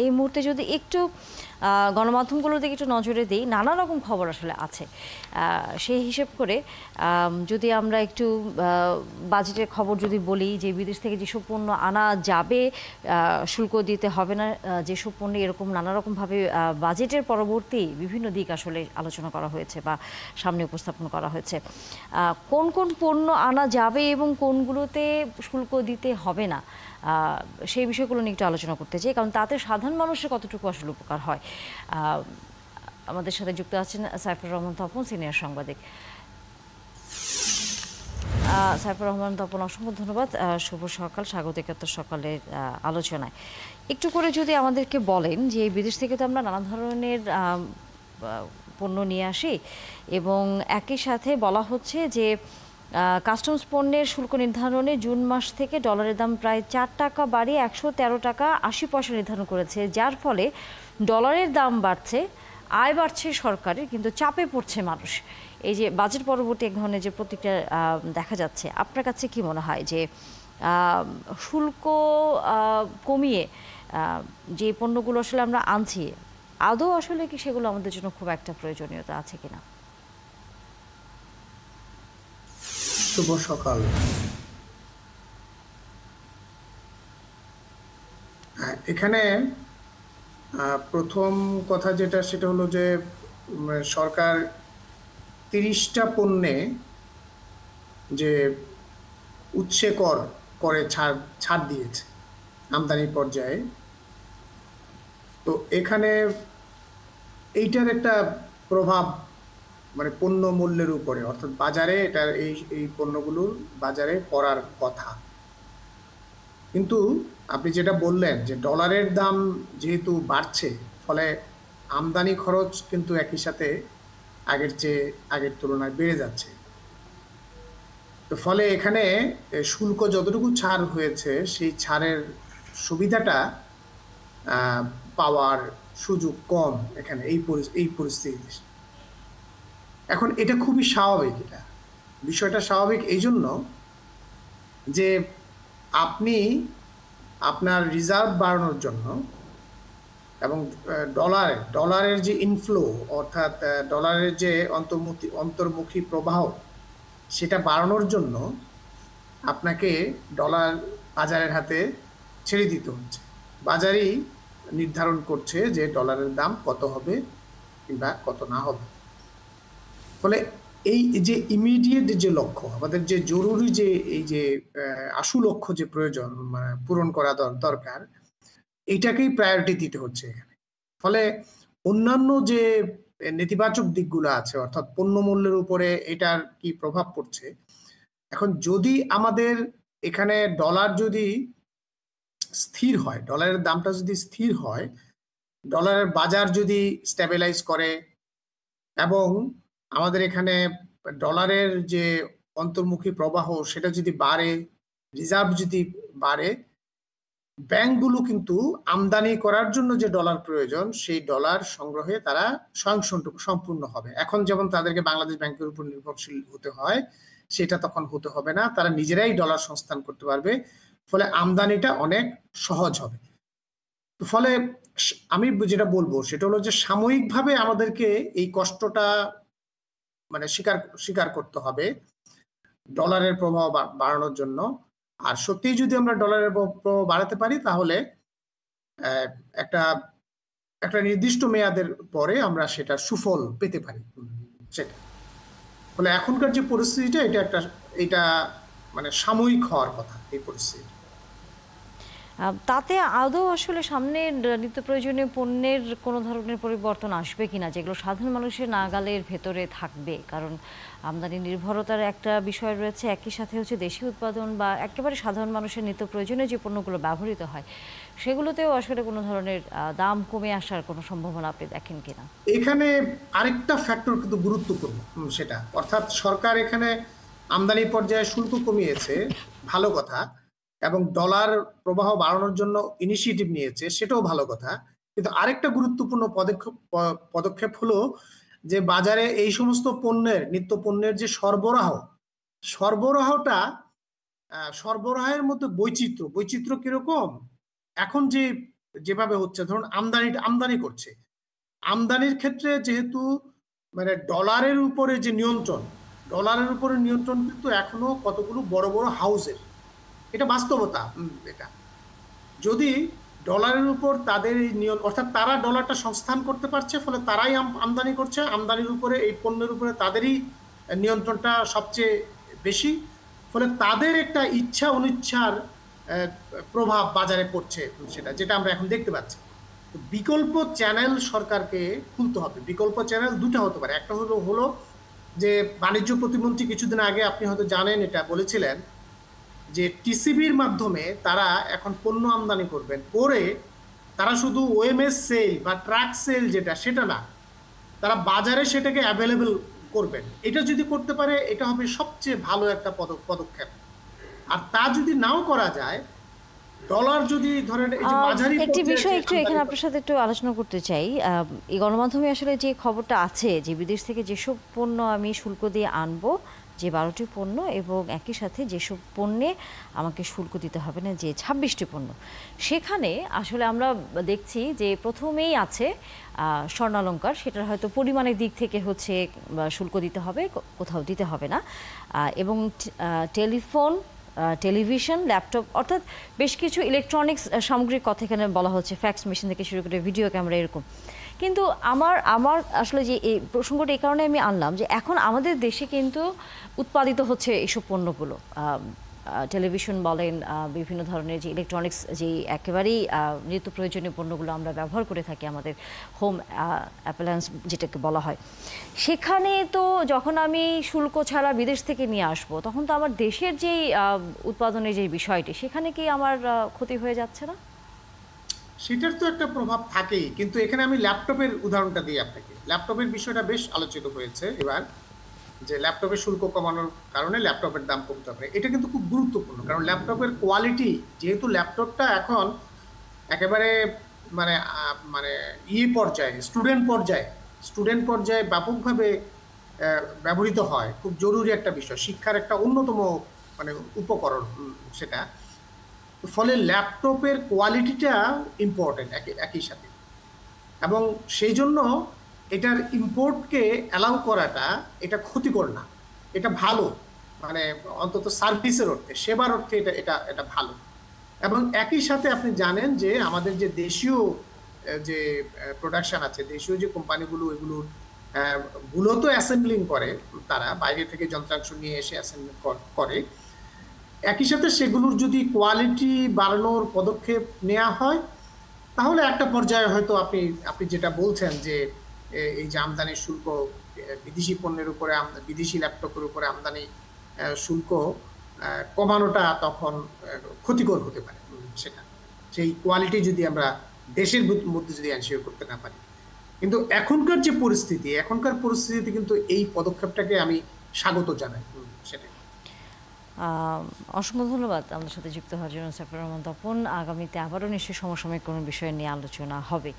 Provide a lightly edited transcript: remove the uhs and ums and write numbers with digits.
এই মুহূর্তে যদি একটু গণমাধ্যমগুলোর দিকে একটু নজরে দিই, নানা রকম খবর আসলে আছে। সেই হিসেব করে যদি আমরা একটু বাজেটের খবর যদি বলি, যে বিদেশ থেকে যেসব পণ্য আনা যাবে শুল্ক দিতে হবে না, যেসব পণ্য এরকম নানা রকমভাবে বাজেটের পরবর্তী বিভিন্ন দিক আসলে আলোচনা করা হয়েছে বা সামনে উপস্থাপন করা হয়েছে। কোন কোন পণ্য আনা যাবে এবং কোনগুলোতে শুল্ক দিতে হবে না, সেই বিষয়গুলো নিয়ে একটু আলোচনা করতে চাই, কারণ তাতে সাধারণ মানুষের কতটুকু আসলে উপকার হয়। আমাদের সাথে যুক্ত আছেন সাইফুর রহমান তপন, সিনিয়র সাংবাদিক। সাইফুর রহমান তপন, অসংখ্য ধন্যবাদ। শুভ সকাল, স্বাগত ৭১ সকালের আলোচনায়। একটু করে যদি আমাদেরকে বলেন যে বিদেশ থেকে তো আমরা নানা ধরনের পণ্য নিয়ে আসি এবং একই সাথে বলা হচ্ছে যে কাস্টমস পণ্যের শুল্ক নির্ধারণে জুন মাস থেকে ডলারের দাম প্রায় ৪ টাকা বাড়িয়ে ১১৩ টাকা ৮০ পয়সা নির্ধারণ করেছে, যার ফলে ডলারের দাম বাড়ছে, আয় বাড়ছে সরকারের, কিন্তু চাপে পড়ছে মানুষ। এই যে বাজেট পরবর্তী এক ধরনের যে প্রতিক্রিয়া দেখা যাচ্ছে, আপনার কাছে কি মনে হয় যে শুল্ক কমিয়ে যে পণ্যগুলো আসলে আমরা আনছি, আদৌ আসলে কি সেগুলো আমাদের জন্য খুব একটা প্রয়োজনীয়তা আছে কিনা? শুভ সকাল। এখানে প্রথম কথা যেটা, সেটা হলো যে সরকার ৩০টা পণ্যে যে উৎসে করে ছাড় দিয়েছে আমদানি পর্যায়ে। তো এখানে এইটার একটা প্রভাব মানে পণ্য মূল্যের উপরে, অর্থাৎ বাজারে এটার এই পণ্যগুলোর বাজারে পড়ার কথা। কিন্তু আপনি যেটা বললেন যে ডলারের দাম যেহেতু বাড়ছে, ফলে আমদানি খরচ কিন্তু একই সাথে আগের তুলনায় বেড়ে যাচ্ছে। তো ফলে এখানে শুল্ক যতটুকু ছাড় হয়েছে, সেই ছাড়ের সুবিধাটা পাওয়ার সুযোগ কম এখানে এই পরিস্থিতিতে। এখন এটা খুবই স্বাভাবিক, বিষয়টা স্বাভাবিক এই জন্য যে আপনি আপনার রিজার্ভ বাড়ানোর জন্য এবং ডলারের যে ইনফ্লো, অর্থাৎ ডলারের যে অন্তর্মুখী প্রবাহ, সেটা বাড়ানোর জন্য আপনাকে ডলার বাজারের হাতে ছেড়ে দিতে হচ্ছে। বাজারই নির্ধারণ করছে যে ডলারের দাম কত হবে কিংবা কত না হবে। ফলে এই যে ইমিডিয়েট যে লক্ষ্য, আমাদের যে জরুরি যে এই যে আশু লক্ষ্য যে প্রয়োজন, মানে পূরণ করা দরকার, এইটাকেই প্রায়োরিটি দিতে হচ্ছে এখানে। ফলে অন্যান্য যে নেতিবাচক দিকগুলো আছে, অর্থাৎ পণ্য মূল্যের উপরে এটার কি প্রভাব পড়ছে, এখন যদি আমাদের এখানে ডলার যদি স্থির হয়, ডলারের দামটা যদি স্থির হয়, ডলারের বাজার যদি স্টেবিলাইজ করে এবং আমাদের এখানে ডলারের যে অন্তর্মুখী প্রবাহ সেটা যদি বাড়ে, রিজার্ভ যদি বাড়ে, ব্যাংকগুলো কিন্তু আমদানি করার জন্য যে ডলার প্রয়োজন, সেই ডলার সংগ্রহে তারা স্বয়ংসম্পূর্ণ হবে। এখন যেমন তাদেরকে বাংলাদেশ ব্যাংকের উপর নির্ভরশীল হতে হয়, সেটা তখন হতে হবে না, তারা নিজেরাই ডলার সংস্থান করতে পারবে। ফলে আমদানিটা অনেক সহজ হবে। ফলে আমি যেটা বলবো সেটা হলো যে সাময়িকভাবে আমাদেরকে এই কষ্টটা মানে স্বীকার করতে হবে ডলারের প্রভাব বাড়ানোর জন্য। আর সত্যিই যদি আমরা ডলারের প্রভাব বাড়াতে পারি, তাহলে একটা একটা নির্দিষ্ট মেয়াদের পরে আমরা সেটা সুফল পেতে পারি। সেটা ফলে এখনকার যে পরিস্থিতিটা, এটা মানে সাময়িক হওয়ার কথা এই পরিস্থিতি। তাতে আদৌ আসলে সামনে নিত্য প্রয়োজনীয় পণ্যের কোনো ধরনের পরিবর্তন আসবে কিনা, যেগুলো সাধারণ মানুষের নাগালের ভেতরে থাকবে? কারণ আমদানি নির্ভরতার একটা বিষয় রয়েছে, একই সাথে হচ্ছে দেশীয় উৎপাদন বা একেবারে সাধারণ মানুষের নিত্য প্রয়োজনীয় যে পণ্যগুলো ব্যবহৃত হয়, সেগুলোতেও আসলে কোনো ধরনের দাম কমে আসার কোনো সম্ভাবনা আপনি দেখেন কিনা? এখানে আরেকটা ফ্যাক্টর কিন্তু গুরুত্বপূর্ণ, সেটা অর্থাৎ সরকার এখানে আমদানি পর্যায়ে শুল্ক কমিয়েছে, ভালো কথা, এবং ডলার প্রবাহ বাড়ানোর জন্য ইনিশিয়েটিভ নিয়েছে, সেটাও ভালো কথা। কিন্তু আরেকটা গুরুত্বপূর্ণ পদক্ষেপ হলো যে বাজারে এই সমস্ত নিত্য পণ্যের যে সরবরাহের মধ্যে বৈচিত্র্য কিরকম। এখন যে যেভাবে হচ্ছে, ধরুন আমদানি করছে, আমদানির ক্ষেত্রে যেহেতু মানে ডলারের উপরে নিয়ন্ত্রণ কিন্তু এখনো কতগুলো বড় বড় হাউসের, এটা বাস্তবতা। এটা যদি ডলারের উপর তাদের এই নিয়ম, অর্থাৎ তারা ডলারটা সংস্থান করতে পারছে, ফলে তারাই আমদানি করছে, আমদানির উপরে এই পণ্যের উপরে তাদেরই নিয়ন্ত্রণটা সবচেয়ে বেশি, ফলে তাদের একটা ইচ্ছা অনিচ্ছার প্রভাব বাজারে পড়ছে, যেটা আমরা এখন দেখতে পাচ্ছি। তো বিকল্প চ্যানেল সরকারকে খুলতে হবে। বিকল্প চ্যানেল দুটো হতে পারে, একটা হলো যে বাণিজ্য প্রতিমন্ত্রী কিছুদিন আগে, আপনি হয়তো জানেন, এটা বলেছিলেন যে টিসিবির মাধ্যমে তারা এখন পণ্য আমদানি করবেন, করে তারা শুধু ওএমএস সেল বা ট্রাক সেল সেটা না, তারা বাজারে সেটাকে অ্যাভেলেবল করবেন। এটা যদি করতে পারে, এটা হবে সবচেয়ে ভালো একটা পদক্ষেপ। আর তা যদি নাও করা যায়, ডলার যদি ধরেন এই যে মাঝারি একটি বিষয় একটু এখানে আপনার সাথে একটু আলোচনা করতে চাই। এই গণমাধ্যমে আসলে যে খবরটা আছে যে বিদেশ থেকে যেসব পণ্য আমি শুল্ক দিয়ে আনবো, যে 12টি পণ্য, এবং একই সাথে যেসব পণ্যে আমাকে শুল্ক দিতে হবে না, যে 26টি পণ্য, সেখানে আসলে আমরা দেখছি যে প্রথমেই আছে স্বর্ণালংকার, সেটার হয়তো পরিমাণের দিক থেকে হচ্ছে শুল্ক দিতে হবে, কোথাও দিতে হবে না, এবং টেলিফোন, টেলিভিশন, ল্যাপটপ, অর্থাৎ বেশ কিছু ইলেকট্রনিক্স সামগ্রীর কথা এখানে বলা হচ্ছে, ফ্যাক্স মেশিন থেকে শুরু করে ভিডিও ক্যামেরা, এরকম। কিন্তু আমার আসলে যে এই প্রসঙ্গটা এই কারণে আমি আনলাম যে এখন আমাদের দেশে কিন্তু উৎপাদিত হচ্ছে এইসব পণ্যগুলো, টেলিভিশন বলেন, বিভিন্ন ধরনের যে ইলেকট্রনিক্স, যে একেবারেই নিত্য প্রয়োজনীয় পণ্যগুলো আমরা ব্যবহার করে থাকি, আমাদের হোম অ্যাপ্লায়েন্স যেটাকে বলা হয়, সেখানে তো যখন আমি শুল্ক ছাড়া বিদেশ থেকে নিয়ে আসবো, তখন তো আমার দেশের যেই উৎপাদনের যে বিষয়টি, সেখানে কি আমার ক্ষতি হয়ে যাচ্ছে না? সেটার তো একটা প্রভাব থাকেই, কিন্তু এখানে আমি ল্যাপটপের উদাহরণটা দিই আপনাকে। ল্যাপটপের বিষয়টা বেশ আলোচিত হয়েছে এবার, যে ল্যাপটপের শুল্ক কমানোর কারণে ল্যাপটপের দাম কমতে পারে। এটা কিন্তু খুব গুরুত্বপূর্ণ, কারণ ল্যাপটপের কোয়ালিটি, যেহেতু ল্যাপটপটা এখন একেবারে মানে মানে পর্যায়ে, স্টুডেন্ট পর্যায়ে ব্যাপকভাবে ব্যবহৃত হয়, খুব জরুরি একটা বিষয়, শিক্ষার একটা অন্যতম মানে উপকরণ সেটা। ফলে ল্যাপটপের কোয়ালিটিটা ইম্পর্টেন্ট একই সাথে, এবং সেই জন্য এটার ইম্পোর্টকে অ্যালাউ করাটা এটা ক্ষতিকর না, এটা ভালো, মানে অন্তত সার্ভিসের অর্থে, সেবার অর্থে এটা এটা এটা ভালো। এবং একই সাথে আপনি জানেন যে আমাদের যে দেশীয় যে প্রোডাকশন আছে, দেশীয় যে কোম্পানিগুলো, এগুলোর মূলত অ্যাসেম্বলিং করে, তারা বাইরে থেকে যন্ত্রাংশ নিয়ে এসে অ্যাসেম্বলিং করে, একই সাথে সেগুলোর যদি কোয়ালিটি বাড়ানোর পদক্ষেপ নেওয়া হয়, তাহলে একটা পর্যায়ে হয়তো আপনি যেটা বলছেন যে এই যে আমদানি শুল্ক, বিদেশি পণ্যের উপরে, বিদেশি ল্যাপটপের উপরে আমদানি শুল্ক কমানোটা তখন ক্ষতিকর হতে পারে। সেটা সেই কোয়ালিটি যদি আমরা দেশের মধ্যে যদি এনশিওর করতে না পারি। কিন্তু এখনকার পরিস্থিতিতে কিন্তু এই পদক্ষেপটাকে আমি স্বাগত জানাই। সেটাই। অসংখ্য ধন্যবাদ আমাদের সাথে যুক্ত হওয়ার জন্য সাইফুর রহমান তপন। আগামীতে আবারও নিশ্চয়ই সমসাময়িক কোনো বিষয় নিয়ে আলোচনা হবে।